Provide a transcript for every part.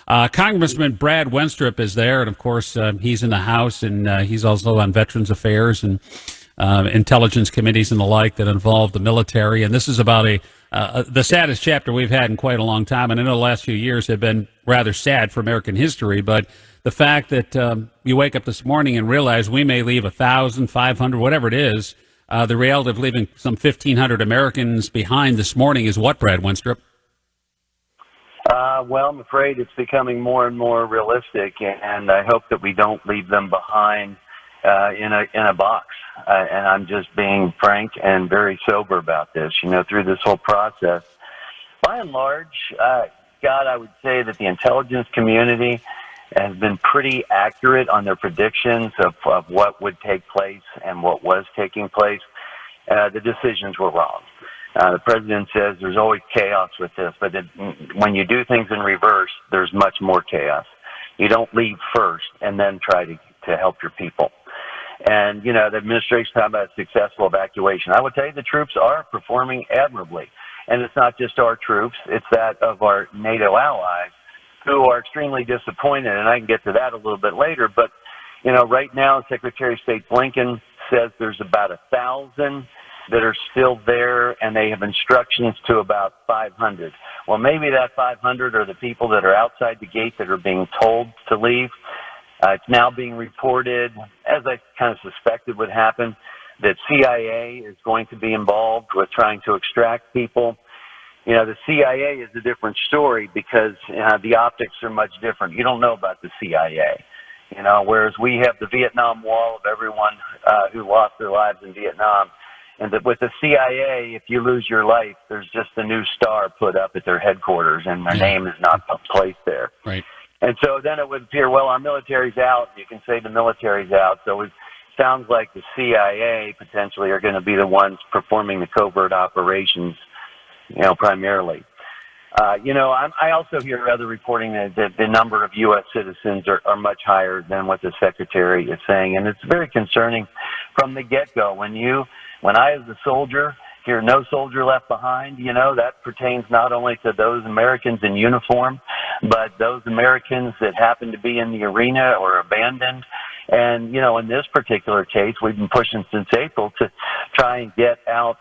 Congressman Brad Wenstrup is there, and of course, he's in the House, and he's also on Veterans Affairs and intelligence committees and the like that involve the military. And this is about the saddest chapter we've had in quite a long time. And I know the last few years have been rather sad for American history, but the fact that you wake up this morning and realize we may leave 1,000, 500, whatever it is, the reality of leaving some 1,500 Americans behind this morning is what, Brad Wenstrup? Well, I'm afraid it's becoming more and more realistic, and I hope that we don't leave them behind in a box. And I'm just being frank and very sober about this. Through this whole process, by and large, God, I would say that the intelligence community has been pretty accurate on their predictions of what would take place and what was taking place. The decisions were wrong. The president says there's always chaos with this, but when you do things in reverse, there's much more chaos. You don't leave first and then try to help your people. And, the administration talking about successful evacuation. I would tell you the troops are performing admirably. And it's not just our troops, it's that of our NATO allies who are extremely disappointed. And I can get to that a little bit later. But, right now, Secretary of State Blinken says there's about 1,000 that are still there, and they have instructions to about 500. Well, maybe that 500 are the people that are outside the gate that are being told to leave. It's now being reported, as I kind of suspected would happen, that CIA is going to be involved with trying to extract people. The CIA is a different story because the optics are much different. You don't know about the CIA, whereas we have the Vietnam Wall of everyone who lost their lives in Vietnam. And that with the CIA, if you lose your life, there's just a new star put up at their headquarters, and their name is not placed there. Right. And so then it would appear, well, our military's out. You can say the military's out. So it sounds like the CIA potentially are going to be the ones performing the covert operations, primarily. I also hear other reporting that the number of U.S. citizens are much higher than what the Secretary is saying. And it's very concerning from the get-go. When I, as a soldier, hear no soldier left behind, that pertains not only to those Americans in uniform, but those Americans that happen to be in the arena or abandoned. And, in this particular case, we've been pushing since April to try and get out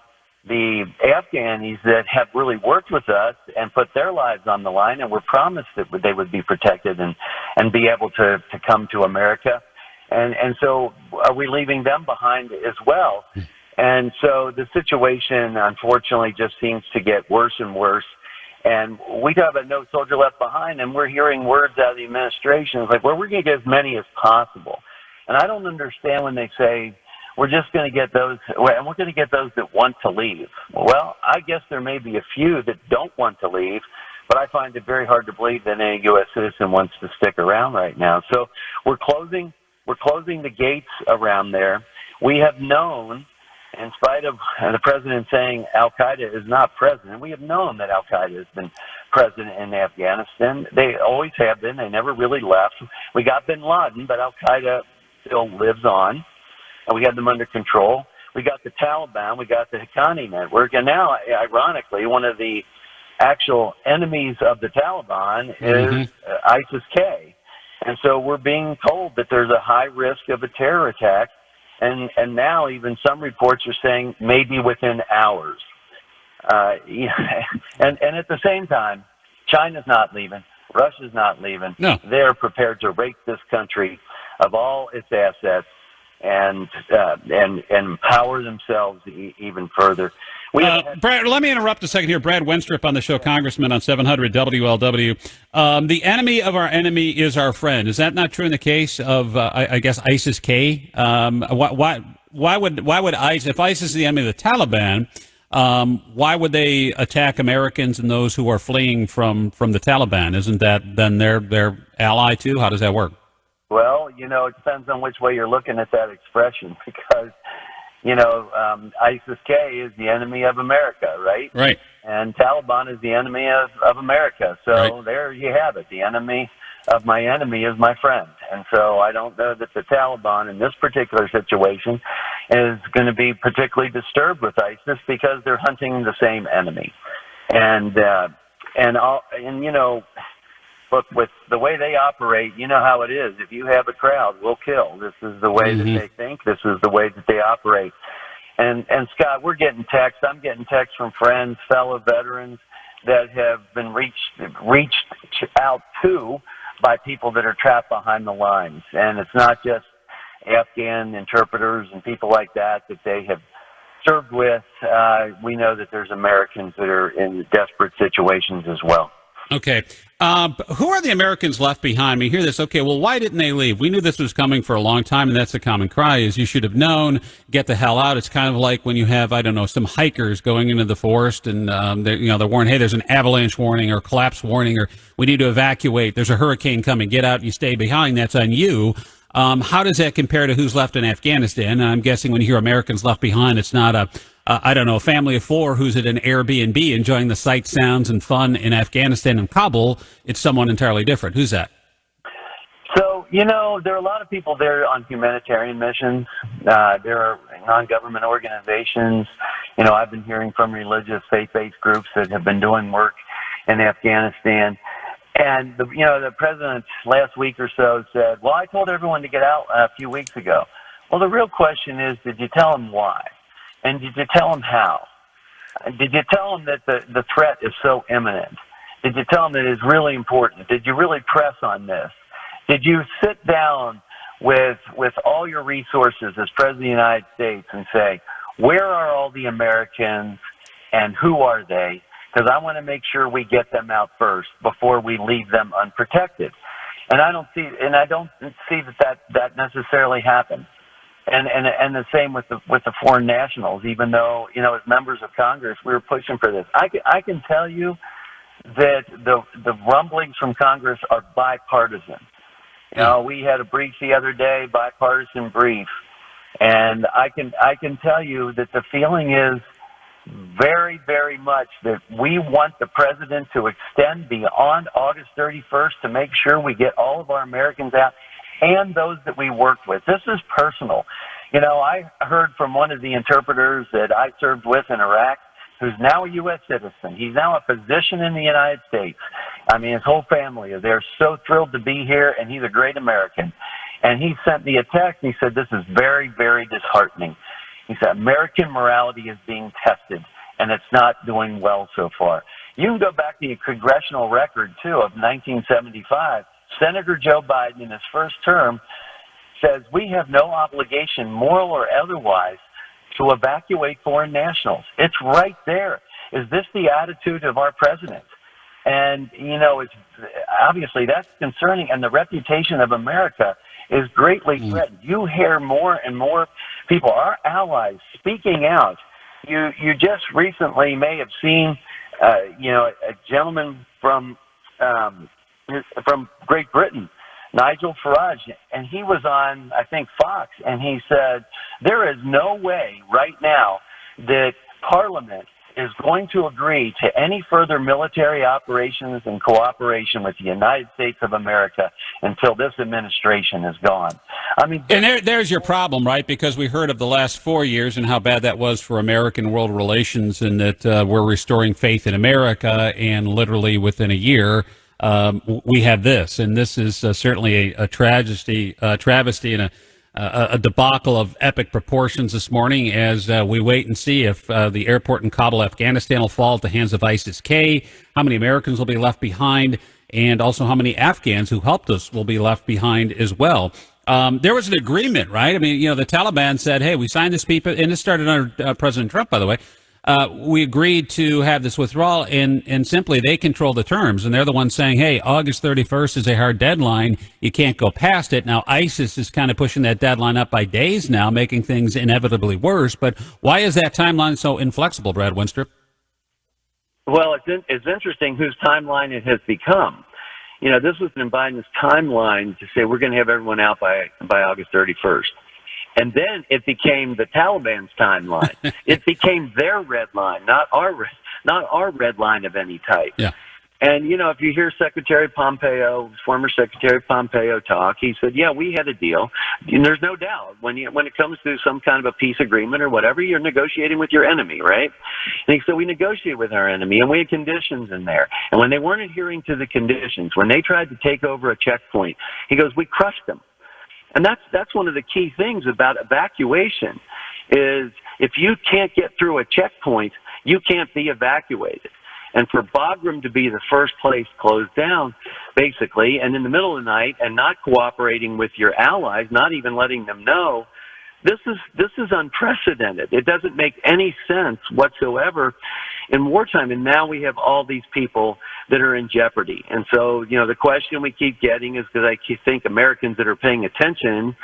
the Afghanis that have really worked with us and put their lives on the line, and were promised that they would be protected and be able to come to America. And so are we leaving them behind as well? And so the situation, unfortunately, just seems to get worse and worse. And we talk about no soldier left behind, and we're hearing words out of the administration. It's like, well, we're going to get as many as possible. And I don't understand when they say, we're just going to get those, and we're going to get those that want to leave. Well, I guess there may be a few that don't want to leave, but I find it very hard to believe that any U.S. citizen wants to stick around right now. So we're closing the gates around there. We have known, in spite of the president saying Al-Qaeda is not present, we have known that Al-Qaeda has been present in Afghanistan. They always have been. They never really left. We got bin Laden, but Al-Qaeda still lives on. And we had them under control. We got the Taliban. We got the Haqqani network. And now, ironically, one of the actual enemies of the Taliban is ISIS-K. And so we're being told that there's a high risk of a terror attack. And now even some reports are saying maybe within hours. And at the same time, China's not leaving. Russia's not leaving. No. They're prepared to rape this country of all its assets and empower themselves even further. Brad, let me interrupt a second here. Brad Wenstrup on the show, Congressman on 700 WLW. The enemy of our enemy is our friend. Is that not true in the case of, I guess, ISIS-K? Why would ISIS, if ISIS is the enemy of the Taliban, why would they attack Americans and those who are fleeing from the Taliban? Isn't that then their ally too? How does that work? Well, it depends on which way you're looking at that expression, because, ISIS-K is the enemy of America, right? Right. And Taliban is the enemy of America. So right. There you have it. The enemy of my enemy is my friend. And so I don't know that the Taliban in this particular situation is going to be particularly disturbed with ISIS, because they're hunting the same enemy. And look, with the way they operate, you know how it is. If you have a crowd, we'll kill. This is the way that they think. This is the way that they operate. And Scott, we're getting texts. I'm getting texts from friends, fellow veterans that have been reached out to by people that are trapped behind the lines. And it's not just Afghan interpreters and people like that they have served with. We know that there's Americans that are in desperate situations as well. Okay. Who are the Americans left behind? We hear this, okay, well, why didn't they leave? We knew this was coming for a long time, and that's a common cry, is you should have known, get the hell out. It's kind of like when you have, I don't know, some hikers going into the forest, and they're warned, hey, there's an avalanche warning or collapse warning, or we need to evacuate. There's a hurricane coming. Get out, you stay behind. That's on you. How does that compare to who's left in Afghanistan? I'm guessing when you hear Americans left behind, it's not a family of four who's at an Airbnb enjoying the sights, sounds, and fun in Afghanistan and Kabul. It's someone entirely different. Who's that? So, there are a lot of people there on humanitarian missions. There are non-government organizations. I've been hearing from religious faith-based groups that have been doing work in Afghanistan. And, the president last week or so said, well, I told everyone to get out a few weeks ago. Well, the real question is, did you tell them why? And did you tell them how? Did you tell them that the threat is so imminent? Did you tell them that it's really important? Did you really press on this? Did you sit down with all your resources as President of the United States and say, where are all the Americans and who are they? Because I want to make sure we get them out first before we leave them unprotected. And I don't see that necessarily happens. And the same with the foreign nationals. Even though as members of Congress we were pushing for this, I can tell you that the rumblings from Congress are bipartisan. We had a brief the other day, bipartisan brief, and I can tell you that the feeling is very, very much that we want the president to extend beyond August 31st to make sure we get all of our Americans out and those that we work with. This is personal. I heard from one of the interpreters that I served with in Iraq, who's now a U.S. citizen. He's now a physician in the United States. I mean, his whole family, they're so thrilled to be here, and he's a great American. And he sent me a text, and he said, this is very, very disheartening. He said, American morality is being tested, and it's not doing well so far. You can go back to your congressional record, too, of 1975. Senator Joe Biden, in his first term, says we have no obligation, moral or otherwise, to evacuate foreign nationals. It's right there. Is this the attitude of our president? And, it's obviously that's concerning, and the reputation of America is greatly threatened. You hear more and more people, our allies, speaking out. You just recently may have seen, a gentleman from Great Britain, Nigel Farage, and he was on, I think, Fox, and he said, there is no way right now that Parliament is going to agree to any further military operations and cooperation with the United States of America until this administration is gone. I mean, and there's your problem, right? Because we heard of the last 4 years and how bad that was for American world relations, and that we're restoring faith in America, and literally within a year, we have this. And this is certainly a travesty and a debacle of epic proportions this morning as we wait and see if the airport in Kabul, Afghanistan will fall at the hands of ISIS-K, how many Americans will be left behind, and also how many Afghans who helped us will be left behind as well. There was an agreement, right? I mean, the Taliban said, hey, we signed this paper, and it started under President Trump, by the way. We agreed to have this withdrawal, and simply they control the terms, and they're the ones saying, hey, August 31st is a hard deadline. You can't go past it. Now, ISIS is kind of pushing that deadline up by days now, making things inevitably worse. But why is that timeline so inflexible, Brad Wenstrup? Well, it's interesting whose timeline it has become. This was in Biden's timeline to say we're going to have everyone out by August 31st. And then it became the Taliban's timeline. It became their red line, not our red line of any type. Yeah. And, if you hear former Secretary Pompeo talk, he said, yeah, we had a deal. And there's no doubt when it comes to some kind of a peace agreement or whatever, you're negotiating with your enemy, right? And he said, we negotiate with our enemy, and we had conditions in there. And when they weren't adhering to the conditions, when they tried to take over a checkpoint, he goes, we crushed them. And that's one of the key things about evacuation is if you can't get through a checkpoint, you can't be evacuated. And for Bagram to be the first place closed down, basically, and in the middle of the night and not cooperating with your allies, not even letting them know, this is unprecedented. It doesn't make any sense whatsoever in wartime. And now we have all these people that are in jeopardy. And so, the question we keep getting is because I think Americans that are paying attention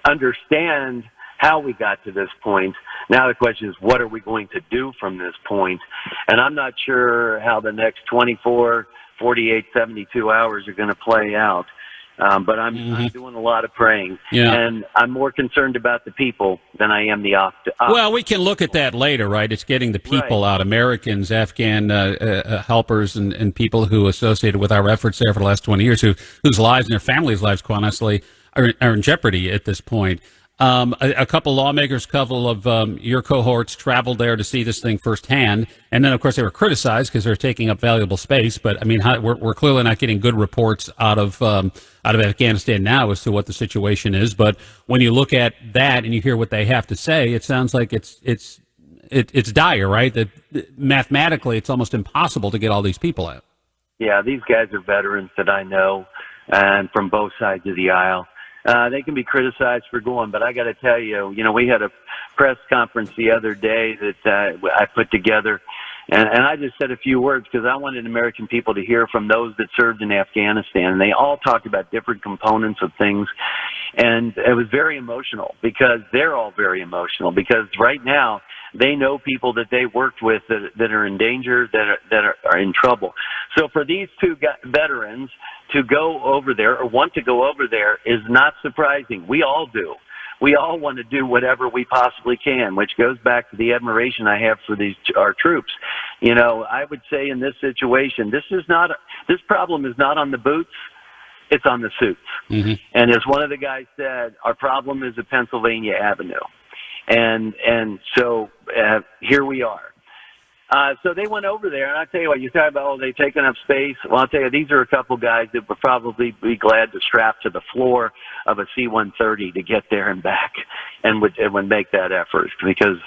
understand how we got to this point. Now the question is, what are we going to do from this point? And I'm not sure how the next 24, 48, 72 hours are going to play out. But I'm doing a lot of praying, and I'm more concerned about the people than I am the Well, we can look at that later, right? It's getting the people out, Americans, Afghan helpers, and people who associated with our efforts there for the last 20 years, whose lives and their families' lives, quite honestly, are in jeopardy at this point. A couple lawmakers, couple of your cohorts traveled there to see this thing firsthand, and then of course they were criticized because they're taking up valuable space. But I mean, we're clearly not getting good reports out of Afghanistan now as to what the situation is. But when you look at that and you hear what they have to say, it sounds like it's dire, right? That mathematically it's almost impossible to get all these people out. Yeah, these guys are veterans that I know, and from both sides of the aisle. They can be criticized for going, but I got to tell you, we had a press conference the other day that I put together, and I just said a few words because I wanted American people to hear from those that served in Afghanistan. And they all talked about different components of things, and it was very emotional because they're all very emotional because right now they know people that they worked with that are in danger, that are in trouble. So for these two veterans to go over there or want to go over there is not surprising. We all do. We all want to do whatever we possibly can, which goes back to the admiration I have for our troops. I would say in this situation, this problem is not on the boots. It's on the suits. Mm-hmm. And as one of the guys said, our problem is a Pennsylvania Avenue. And so here we are. So they went over there, and I tell you what, you talk about, they've taken up space. Well, I'll tell you, these are a couple guys that would probably be glad to strap to the floor of a C-130 to get there and back, and would make that effort because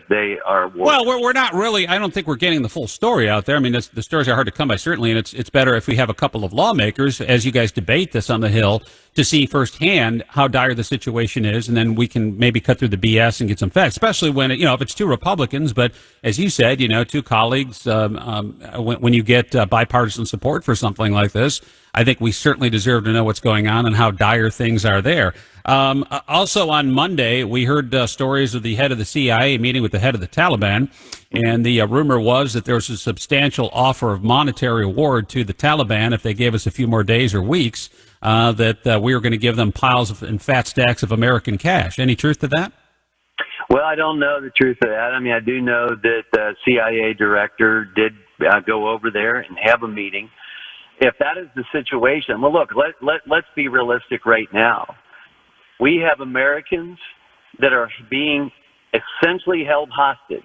they are. Well, we're not really. I don't think we're getting the full story out there. I mean, the stories are hard to come by, certainly, and it's better if we have a couple of lawmakers, as you guys debate this on the Hill, to see firsthand how dire the situation is, and then we can maybe cut through the BS and get some facts, especially when, if it's two Republicans, but as you said, two colleagues, when you get bipartisan support for something like this, I think we certainly deserve to know what's going on and how dire things are there. Also on Monday, we heard stories of the head of the CIA meeting with the head of the Taliban, and the rumor was that there was a substantial offer of monetary reward to the Taliban if they gave us a few more days or weeks, that we were going to give them piles and fat stacks of American cash. Any truth to that? Well, I don't know the truth of that. I mean, I do know that the CIA director did go over there and have a meeting. If that is the situation, well, look, let's be realistic right now. We have Americans that are being essentially held hostage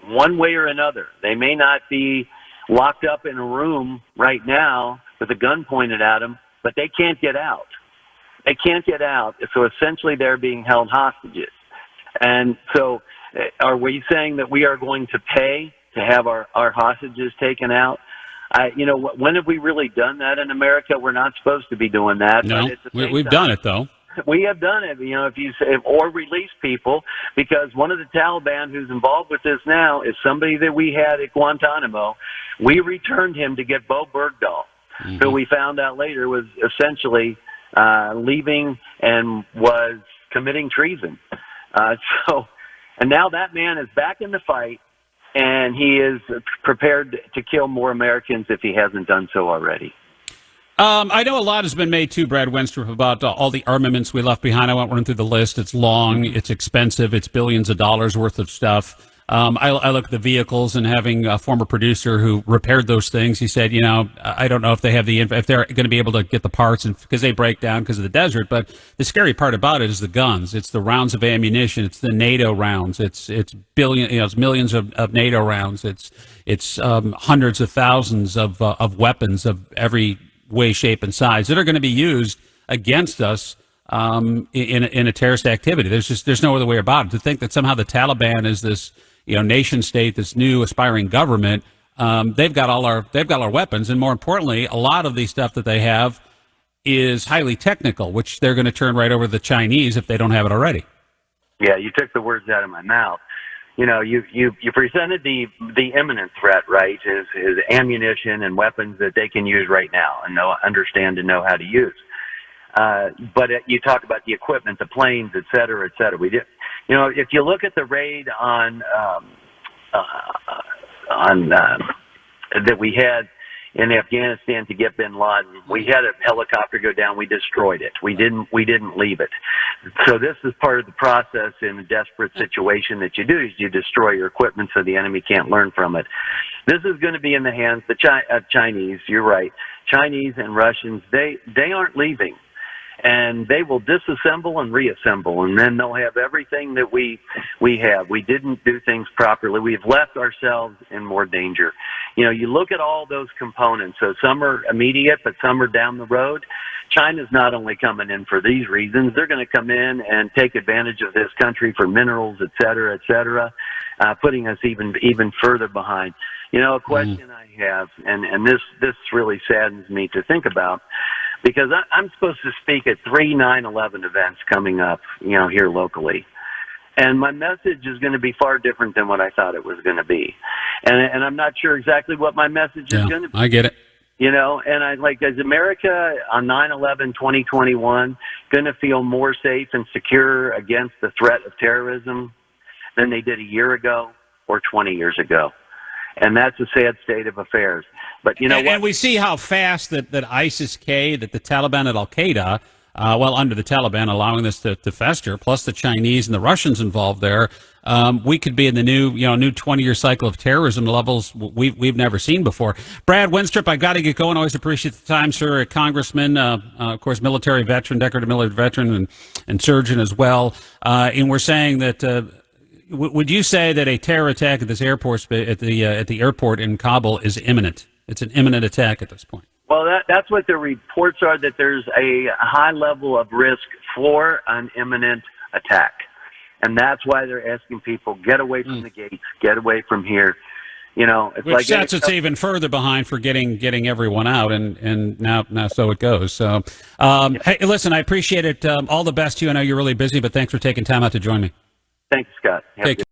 one way or another. They may not be locked up in a room right now with a gun pointed at them, but they can't get out. They can't get out. So essentially they're being held hostages. And so are we saying that we are going to pay to have our hostages taken out? When have we really done that in America? We're not supposed to be doing that. No, we've done it, though. We have done it, if you say, or release people, because one of the Taliban who's involved with this now is somebody that we had at Guantanamo. We returned him to get Bo Bergdahl, who we found out later was essentially leaving and was committing treason. And now that man is back in the fight, and he is prepared to kill more Americans if he hasn't done so already. I know a lot has been made, too, Brad Wenstrup, about all the armaments we left behind. I won't run through the list. It's long, it's expensive, it's billions of dollars worth of stuff. I look at the vehicles, and having a former producer who repaired those things, he said, I don't know if they have if they're going to be able to get the parts, and because they break down because of the desert. But the scary part about it is the guns. It's the rounds of ammunition. It's the NATO rounds. It's it's millions of NATO rounds. It's hundreds of thousands of weapons of every way, shape, and size that are going to be used against us in a terrorist activity. There's no other way about it. To think that somehow the Taliban is this nation state, this new aspiring government, they've got all our weapons, and more importantly, a lot of the stuff that they have is highly technical, which they're going to turn right over to the Chinese if they don't have it already. Yeah, you took the words out of my mouth. You presented the imminent threat, right? Is ammunition and weapons that they can use right now and understand and know how to use. But you talk about the equipment, the planes, et cetera, et cetera. We did, if you look at the raid on that we had in Afghanistan to get bin Laden, we had a helicopter go down. We destroyed it. We didn't leave it. So this is part of the process in a desperate situation that you do, is you destroy your equipment so the enemy can't learn from it. This is going to be in the hands of Chinese. You're right. Chinese and Russians, they aren't leaving. And they will disassemble and reassemble, and then they'll have everything that we have. We didn't do things properly. We've left ourselves in more danger. You look at all those components. So some are immediate, but some are down the road. China's not only coming in for these reasons, they're going to come in and take advantage of this country for minerals, et cetera, putting us even further behind. A question I have, and this really saddens me to think about, because I'm supposed to speak at 3 9/11 events coming up, here locally. And my message is going to be far different than what I thought it was going to be. And I'm not sure exactly what my message is going to be. I get it. And is America on 9/11 2021 going to feel more safe and secure against the threat of terrorism than they did a year ago or 20 years ago? And that's a sad state of affairs. But and we see how fast that ISIS-K, that the Taliban and Al-Qaeda, under the Taliban allowing this to fester, plus the Chinese and the Russians involved there, we could be in the new 20-year cycle of terrorism levels we've never seen before. Brad Wenstrup, I got to get going. Always appreciate the time, sir. A congressman, of course, military veteran, decorated military veteran, and surgeon as well. And we're saying that. Would you say that a terror attack at this airport, at the airport in Kabul, is imminent? It's an imminent attack at this point. Well, that's what the reports are, that there's a high level of risk for an imminent attack. And that's why they're asking people, get away from the gates, get away from here. It's which like sets us even further behind for getting everyone out, and now so it goes. So, hey, listen, I appreciate it. All the best to you. I know you're really busy, but thanks for taking time out to join me. Thanks, Scott. Take care.